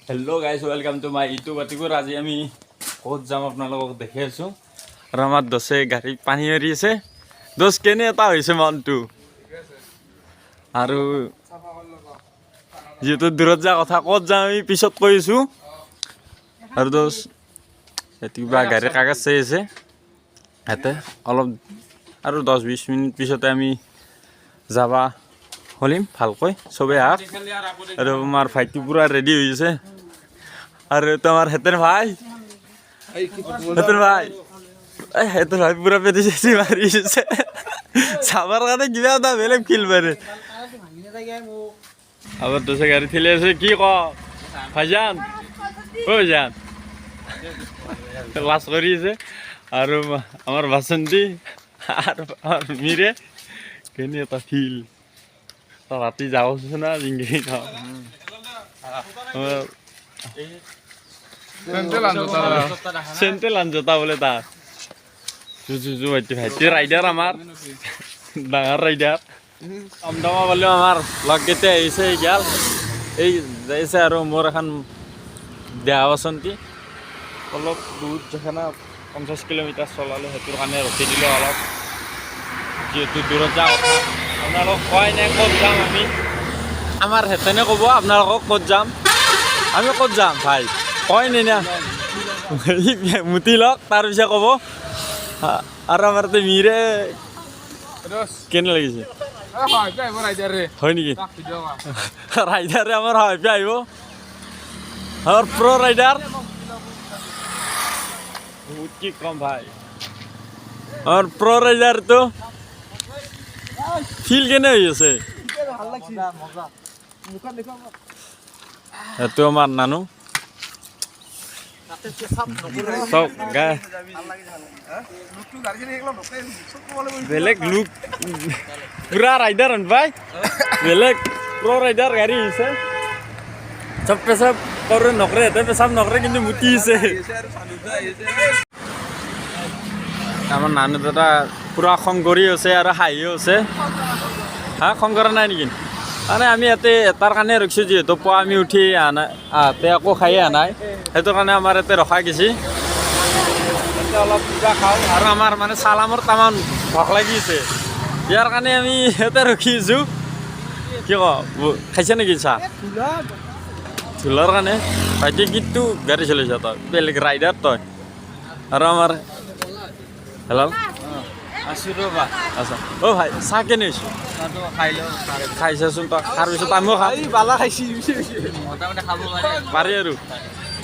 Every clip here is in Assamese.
Hello' guys welcome to my YouTube Atikur. আজি আমি ক'ত যাম আপোনালোকক দেখি আছোঁ। আৰু আমাৰ দছে গাড়ী পানী মাৰি আছে। দছ কেনে এটা হৈছে মনটো। আৰু যিহেতু দূৰত যোৱা কথা, ক'ত যাম আমি পিছত কৈ আছোঁ। আৰু দছ কিবা গাড়ীৰ কাগজ চাই আছে ইয়াতে। অলপ আৰু 10-20 মিনিট পিছতে আমি যাবা হলিম ভালকৈ চবেই আহক। আৰু আমাৰ ভাইটি পুৰা ৰেডি হৈ আছে। আৰু তোমাৰ হেতেন ভাই পুৰা পেটি চেটি মাৰি আছে। চাবৰ কাৰণে কিবা এটা বেলেগ ফিল মাৰে। আবার দোষে গাড়ি ঠেলে আছে কি ক ভাইজান ও ভাইজান লাশ করি আছে। আর আমার বাসন্তী আর আমার মিরে কেন এটা ফিল রাতি যাও না জিঙ্গি সেন্ট্রেল আনজোতা বলে তার ভাইটি রাইডার আমার ডাঙর রাইডার আমদামা বলেও আমার লগ কেটে আহিছে গেল এই যাইছে। আৰু মোৰ এখন দেহা বাসন্তী অলপ বহুত যেখানে 50 কিলোমিটাৰ চলালে সেইটোৰ কাৰণে ৰখি দিলে অলপ, যিহেতু দূৰত যাওঁ। আপোনালোকক কয় নাই ক'ত যাম আমি, আমাৰ হেতেনে ক'ব আপোনালোকক ক'ত যাম, আমি ক'ত যাম ভাই কয় নে না মুতি লওক তাৰপিছত ক'ব। আৰু আমাৰ মিৰে কেনে লাগিছে হয় নেকি? রাইডারে আমার হয় আইব আমার প্রো রাইডার কি কম ভাই আমার প্রো রাইডার তো ফিল কেনে হয়েছে তো আমার নানু সব গায়ে বেলেগ লুক পুরা রাইডার ভাই বেলেগ প্রো রাইডার গাড়ি হৈছে সব পেশাব করে নকরে এতে পেশাব নকরে কিন্তু মুতি আছে। আমার নানু দাদা পুরা খং কৰি আছে আৰু হাঁহিও আছে। হা খং কৰা নাই নেকি? মানে আমি ইয়াতে এটাৰ কাৰণে ৰখিছোঁ, যিহেতু পুৱা আমি উঠি আহোঁতে একো খাই অহা নাই, সেইটো কাৰণে আমাৰ ইয়াতে ৰখা গৈছে। ইয়াতে অলপ কিবা খাওঁ আৰু আমাৰ মানে চালামৰ তামান ভোক লাগিছে, ইয়াৰ কাৰণে আমি ইয়াতে ৰখি আছোঁ। কি ক খাইছে নেকি চাহ? ঝোলাৰ কাৰণে ভাইটি কিন্তু গাড়ী চলাইছ তই, বেলেগ ৰাইডাৰ তই। আৰু আমাৰ হেল্ল' আছোঁ ৰ'বা আচ্ছা অ' ভাই চাহ কেনে হৈছোঁ খাইছাচোন তই, তাৰ পিছত আমিও খাম বালা খাইছি পাৰি আৰু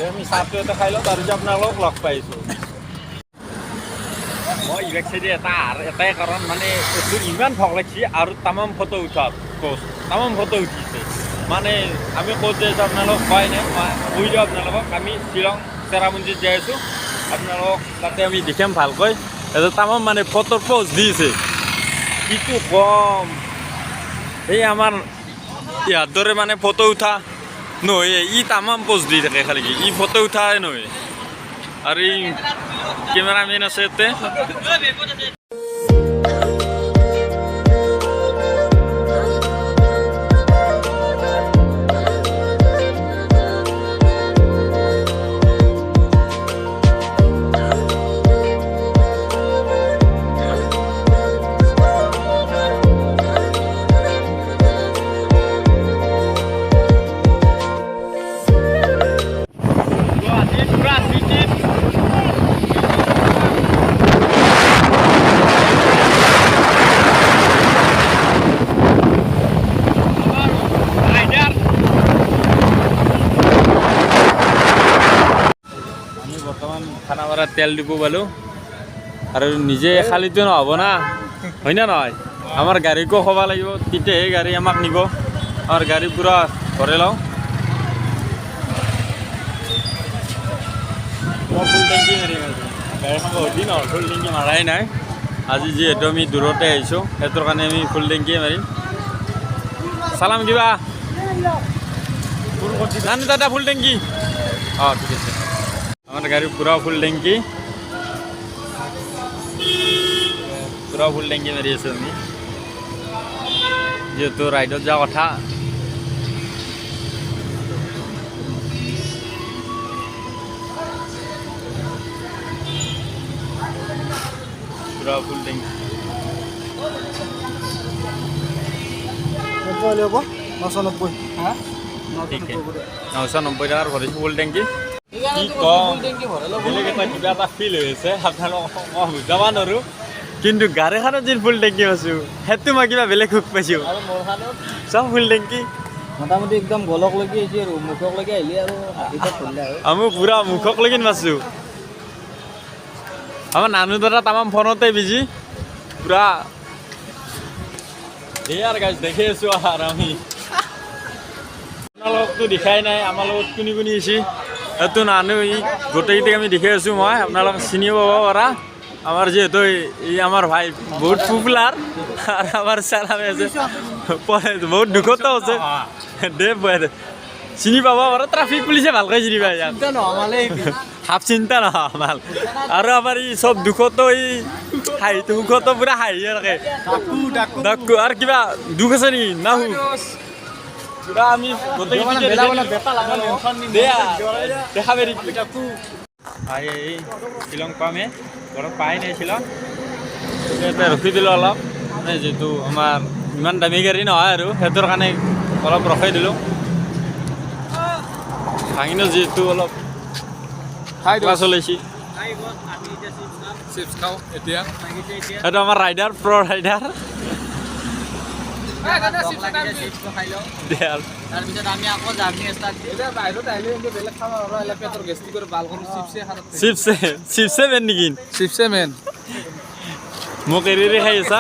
আমি চাহটো এটা খাই লওঁ, তাৰপিছত আপোনালোকক লগ পাইছোঁ। মই ইবেক চাইডে এটাই কাৰণ মানে এইটো ইমান ভোক লাগিছে আৰু তামাম ফটো উঠা তামাম ফটো উঠিছে। মানে আমি ক'ত যাই আছোঁ আপোনালোকক কয় নাই, কৈ দিওঁ আপোনালোকক আমি শ্বিলং চেৰাপুঞ্জীত যাই আছোঁ। আপোনালোকক তাতে আমি দেখিম ভালকৈ। এইটো তামাম মানে ফটোৰ প'জ দিছে কিটো কম। এই আমাৰ ইয়াৰ দৰে মানে ফটো উঠা নহয়, ই তামাম প'জ দি থাকে খালি ই ফটো উঠাই নহয়। আৰু এই কেমেৰামেন আছে ইয়াতে। খানাপাৰাত তেল দিব পালোঁ আৰু নিজে খালিতো নহ'ব না, হয় না নহয়? আমাৰ গাড়ীকো খোৱা লাগিব, তেতিয়াহে গাড়ী আমাক নিব। আমাৰ গাড়ী পূৰা ভৰাই লওঁ। মই ফুল টেংকি মাৰিম আজি, গাড়ীখন বহুত দিন হ'ল ফুল টেংকি মাৰাই নাই। আজি যিহেতু আমি দূৰতে আহিছোঁ, সেইটোৰ কাৰণে আমি ফুল টেংকিয়ে মাৰিম। চালাম কিবা নানি দাদা ফুল টেংকি অঁ ঠিক আছে। আমার গাড়ি পুরা ফুল ট্যাঙ্কি মারি আছো আমি, যেহেতু রাইডত যাওয়া কথা। পুৰা ফুল টেংকি ঠিক 990 টাকাৰ ভৰিছোঁ ফুল টেংকি কি কম বেলেগ কিবা এটা ফিল হৈ আছে আপোনালোকক মই বুজাব নোৱাৰোঁ কিন্তু গাড়ীখনত যি ফুল টেংকি পাইছোঁ সেইটো মই কিবা বেলেগ সুখ পাইছোঁ চব ফুল টেংকি মোটামুটি একদম গলকলৈকে আহিছে আৰু মুখকলৈকে আহিলে আৰু আমি পুৰা মুখকলৈকে নাপাইছোঁ আমাৰ নানু দাদা তামাম ফোনতে বিজি পুৰা আৰু গাইজ দেখি আছোঁ আৰু আমি আপোনালোকতো দেখাই নাই আমাৰ লগত কোনি কোনি আহিছে সেইটো নানু ই গোটেইকেইটাক আমি দেখি আছোঁ মই আপোনালোক চিনি পাব পাৰা আমাৰ যিহেতু এই আমাৰ ভাই বহুত পপুলাৰ আৰু আমাৰ চালামে আছে বহুত দুখতো আছে দে চিনি পাব পাৰা ট্ৰাফিক পুলিচে ভালকৈ চিনি পায় ইয়াত হাফ চিন্তা নহয় ভাল আৰু আমাৰ ই চব দুখতো এই হাঁহিটো সুখতো পুৰা হাঁহিয়ে থাকে ডাকু আৰু কিবা দুখ আছে নেকি না পুৰা আমি দেখা পাৰি এই শ্বিলং পামে ঘৰত পাই নাই শ্বিলং এতিয়া ৰখি দিলোঁ অলপ মানে যিহেতু আমাৰ ইমান দামী গাড়ী নহয় আৰু সেইটোৰ কাৰণে অলপ ৰখাই দিলোঁ ভাঙিনো যিহেতু অলপ ক্লাছ ওলাইছে সেইটো আমাৰ ৰাইডাৰ প্ৰ' ৰাইডাৰ তাৰপিছত আমি আকৌ জাৰ্ণি ষ্টাৰ্ট বাহিৰত আহিলে বেলেগ খাব পেটৰ গেষ্ট্ৰিকৰ ভাল কৰোঁ চিপছে মেন নেকি চিপছে মেন মোক এৰি খাই আছা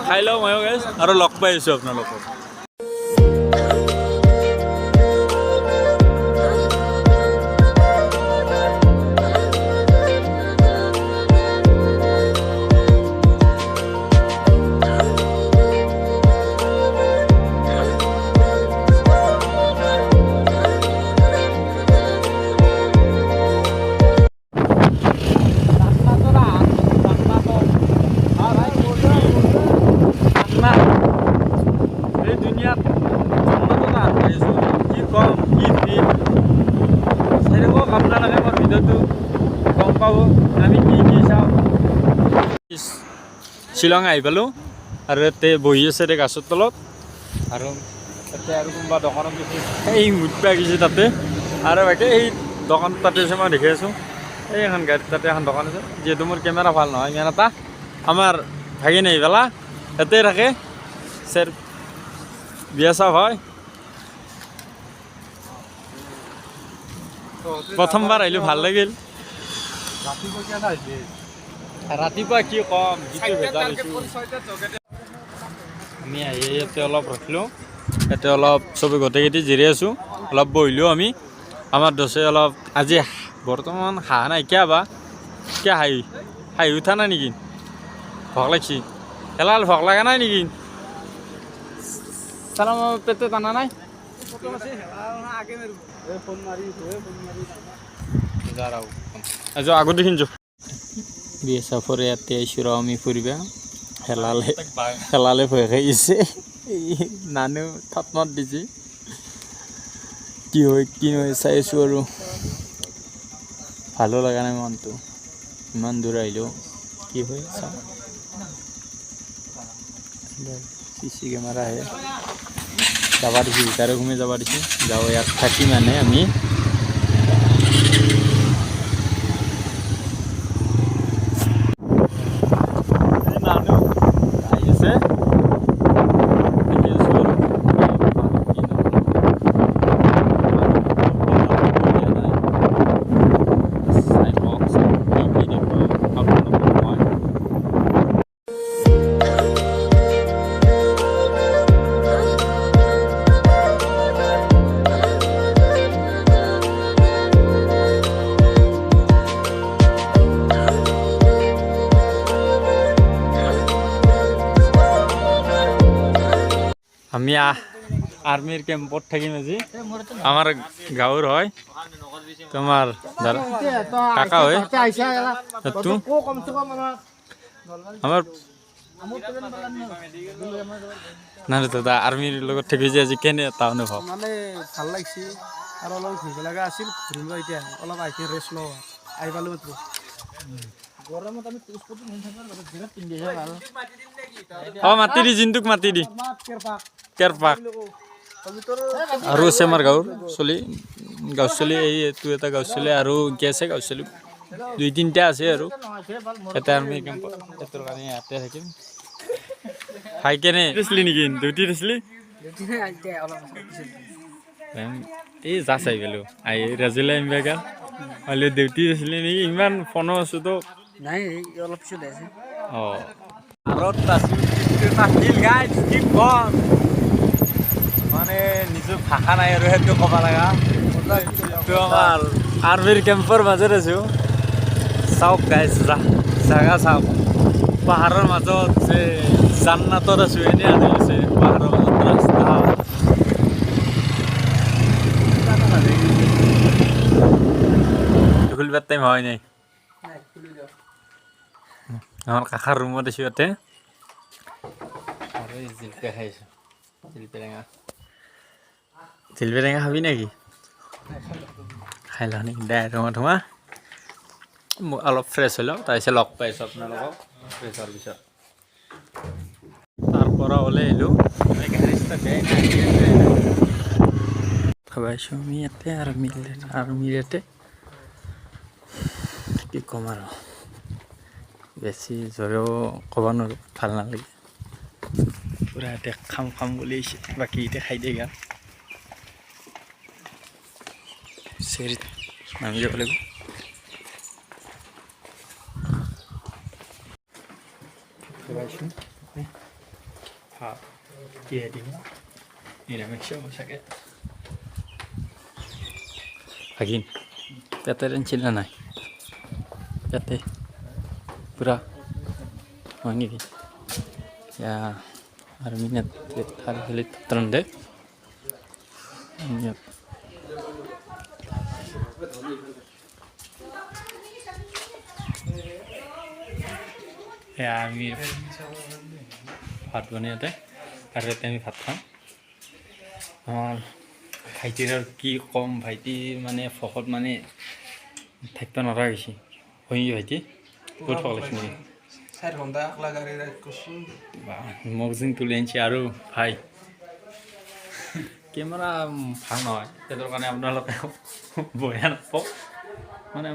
খাই লওঁ ময়ো গাইছ আৰু লগ পাই আছোঁ আপোনালোকক শ্বিলং আহি পালোঁ আৰু ইয়াতে বহি আছে দে গাছৰ তলত আৰু তাতে আৰু কোনোবা দোকানত গৈছে এই মুঠ পাই গৈছে তাতে আৰু বাকী এই দোকান তাতে আছে মই দেখি আছোঁ এই এখন গাড়ীত তাতে এখন দোকান আছে যিহেতু মোৰ কেমেৰা ভাল নহয় ইমান এটা আমাৰ ভাগি নাই পেলা ইয়াতে থাকে চেৰ বিয়া চাপ হয় প্ৰথমবাৰ আহিলোঁ ভাল লাগিল ৰাতিপুৱা কি কম আমি আহি ইয়াতে অলপ ৰখিলোঁ ইয়াতে অলপ চবে গোটেইকেইটি জিৰাই আছোঁ অলপ বহিলোঁ আমি আমাৰ দছে অলপ আজি বৰ্তমান হাঁহ নাই কিয় বা কিয় হাঁহি উঠা নাই নেকি ভোক লাগছি এলাল ভোক লগা নাই নেকি চালাম পেটে টানা নাই আগত দেখিছোঁ বিয়া চাফৰে ইয়াতে আহিছোঁ আমি ফুৰিবা খেলালে ভয় খাইছে নানু থাপ মাত দিছে কি হয় কি নহয় চাই আছোঁ আৰু ভালো লগা নাই মনটো ইমান দূৰ আহিলোঁ কি হয় চাওঁ চিচি কেমেৰা আহে যাব দিছোঁ ভিতৰে ঘুমি যাব দিছোঁ যাওঁ ইয়াত থাকি মানে আমি আমি আৰ্মিৰ কেম্পত থাকিম আজি আমাৰ গাঁৱৰ হয় তোমাৰ কাকা হয় আমাৰ নাই দাদা আৰ্মিৰ লগত থাকি যে আজি কেনে এটা অনুভৱ মানে ভাল লাগিছে আৰু অলপ ঘূৰিব লগা আছিল ঘূৰিব এতিয়া অলপ আহি ৰেষ্ট লওঁ আহি পালোঁ গৰমত আমি স্পৰ্টিং পিন্ধি থাকিব লাগে বিৰাট পিন্ধিহে ভাল মাতি দি জিন্তুক মাতি দি মাত কেৰপাক কেৰপাক আৰু আছে আমাৰ গাঁৱৰ চলি গাঁৱৰ চলি এইটো এটা গাঁৱৰ চলি আৰু কি আছে গাঁৱৰ চলি 2-3টা আছে আৰু এটা আৰ্মি কেম্প এটোৰ কাৰণে ইয়াতে থাকিম খাই কেনে দিছিলি নেকি ডিউটি দিছিলি এই যা চাই গেলো ৰাজুলে এমবেগা হ'লে ডিউটি দিছিলি নেকি ইমান ফোনো আছো তো নাই অলপ পিছত আছে মানে নিজৰ ভাষা নাই আৰু সেইটো ক'ব লগা এইটো আমাৰ আৰ্মিৰ কেম্পৰ মাজত আছো চাওক গাইছ জাগা চাওক পাহাৰৰ মাজত যে জান্নাতত আছো এনেই আনি আছে পাহাৰৰ মাজত ৰাস্তা খুলিবাৰ টাইম হয় নাই আমাৰ কাকাৰ ৰুমত আছো ইয়াতে আৰু জিলপি খাইছো জিলপি টেঙা খাবি নেকি খাই লওঁ নেকি দে ৰুমত সোমা অলপ ফ্ৰেছ হৈ লওঁ তাৰপিছত লগ পাইছোঁ আপোনালোকক ফ্ৰেছ হোৱাৰ পিছত তাৰপৰা ওলাই আহিলোঁ খাবাইছোঁ আমি ইয়াতে আৰ্মিৰ ইয়াতে কি ক'ম আৰু বেছি জোৰেও ক'ব নোৱাৰোঁ ভাল নালাগে পুৰা এতিয়া খাম বুলি আহিছে বাকী এতিয়া খাই দিয়ে গা চেৰিত নামি যাব লাগিব খাবাইছোঁ ভাত কিহে দিম নিৰামিষ চাগে ভাগিন পেটে টেনছিল নাই পেটে পুৰা হয় নেকি ya arminya hari kali trende ya আমি ভাত বনাইতে আৰু এতিয়া আমি ভাত খাম আমাৰ ভাইটিৰ আৰু কি কম ভাইটি মানে ফকত মানে থাকিব নোৱাৰা হৈছে হয় ভাইটি বহুত ফক লাগিছে নেকি 4 ঘণ্টা একলা গাড়ী ৰাইড কৰিছোঁ মোক যেন তুলি আনিছে আৰু ভাই কেমেৰা ভাল নহয় সেইটোৰ কাৰণে আপোনালোকে বয়া নাপাওক মানে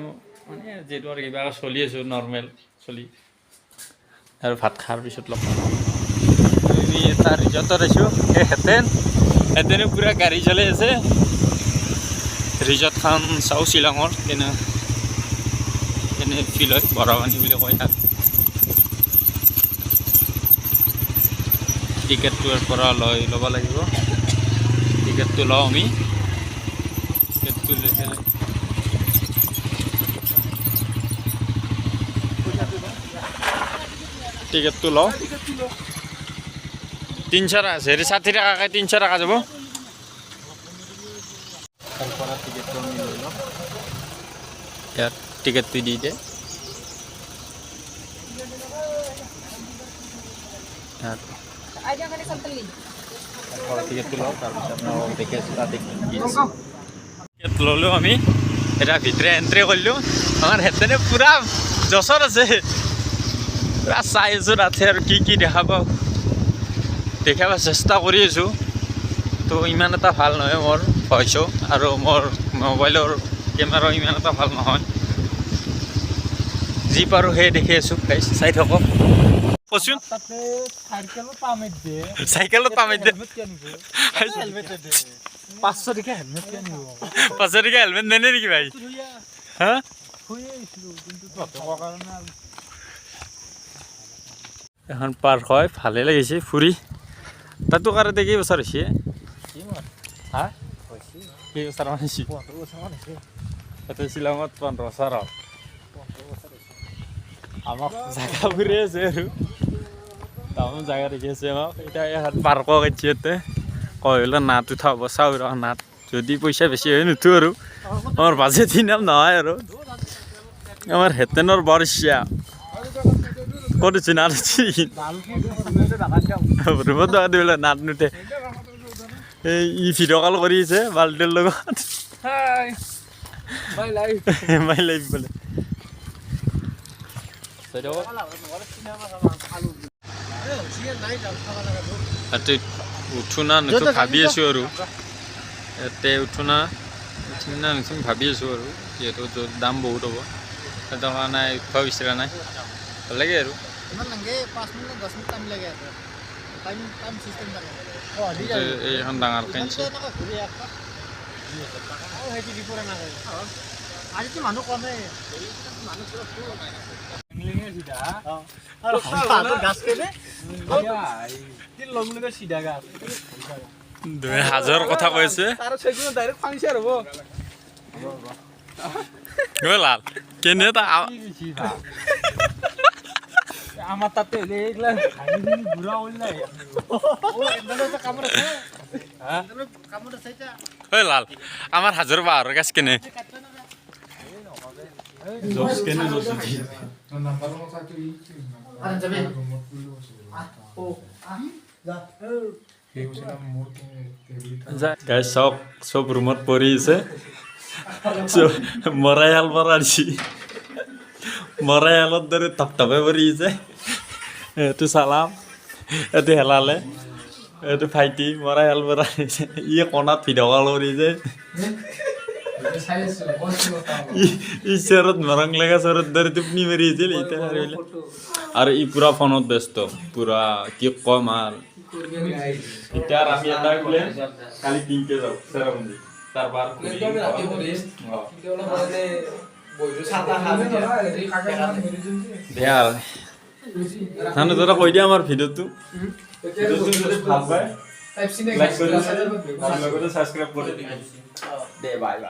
যিহেতু আৰু কিবা চলি আছোঁ নৰ্মেল চলি আৰু ভাত খোৱাৰ পিছত লগ আমি এটা ৰিজৰ্টত আছোঁ সেই হেঁতেনে পূৰা গাড়ী চলাই আছে ৰিজৰ্টখন চাওঁ শ্বিলঙৰ কেনে ফিল হয় বৰাবানী বুলি কয় তাত টিকেটটোৰ পৰা ল'ব লাগিব টিকেটটো লওঁ আমি টিকেটটো লৈ পেলাই টিকেটটো লওঁ 300 টাকা আছে 60 টাকাকৈ 300 টাকা যাব তাৰপৰা টিকেটটো আমি লৈ লওঁ ইয়াত টিকেটটো দি দিয়ে টিকেট ল'লোঁ আমি এতিয়া ভিতৰে এণ্ট্ৰি কৰিলোঁ আমাৰ হেঁতেনে পূৰা জচত আছে পূৰা চাই আছোঁ তাতে আৰু কি দেখা পাওঁ দেখাব চেষ্টা কৰি আছোঁ তো ইমান এটা ভাল নহয় মোৰ ভইচো আৰু মোৰ মোবাইলৰ কেমেৰাও ইমান এটা ভাল নহয় যি পাৰোঁ সেই দেখি আছোঁ চাই থাকক কচোন চাইকেলত পামেই দে 500 টকা হেলমেট কিনিব 500 টকা হেলমেট নেনে নেকি ভাই হা এখন পাৰ্ক হয় ভালে লাগিছে ফুৰি তাতো কাৰণে কি বছৰ হৈছে হা কি বছৰ মান হৈছে তাতে শ্বিলঙত 15 বছৰ আমাক জাগা ফুৰি আছে আৰু তামোল জাগা দেখি আছে আমাক এতিয়া এখন পাৰ্ক কৰিছে ইয়াতে কয় বোলে নাট উঠাব চাওঁ ৰ নাট যদি পইচা বেছি হয় নুঠো আৰু আমাৰ বাজেট ইনাম নহয় আৰু আমাৰ হেঁতেনৰ বৰ ইচ্ছা ক'ত উঠি নাট উঠি ৰুমত টকা দিবলৈ নাট নুঠে এই ভিডিঅ' কল কৰি আছে বাল্টিৰ লগত মাই লাইফ বোলে চাই থাকক ইয়াতে উঠো না নুঠো ভাবি আছোঁ আৰু ইয়াতে উঠো না উঠিম না নুঠিম ভাবি আছোঁ আৰু যিহেতু দাম বহুত হ'ব সেইটো কাৰণে উঠিব বিচৰা নাই ভাল লাগে আৰু এইখন ডাঙৰ ফেঞ্চি মানুহ কমে হাজৰ কথা কৈছে লাল কেনে আমাৰ তাতে এইগুলা ঘুৰা উল্লাই লাল আমাৰ হাজৰ বাহৰ গাছ কেনে চাওক চব ৰুমত পৰি আছে মৰাই হাল পৰাছি মৰাই হালত দৰে থপথপে পৰি আছে এইটো চালাম এইটো হেলালে এইটো ভাইটি মৰাই হাল পৰা ই কণাত ভিডিঅ' কৰিছে ঈশ্বৰত মৰং লগা চৰত দৰে টোপনি মাৰি আছিল আৰু ই পুৰা ফোনত ব্যস্ত পুৰা কি কম আৰু এতিয়া আমি এটা প্লেন কালি তিনটে যাওঁ চেৰাপুঞ্জী তাৰপৰা বেয়া জানো দাদা কৈ দিয়া আমাৰ ভিডিঅ'টো ভাল পায় লাইক কৰি ছাবস্ক্ৰাইব কৰি দে বাই বাই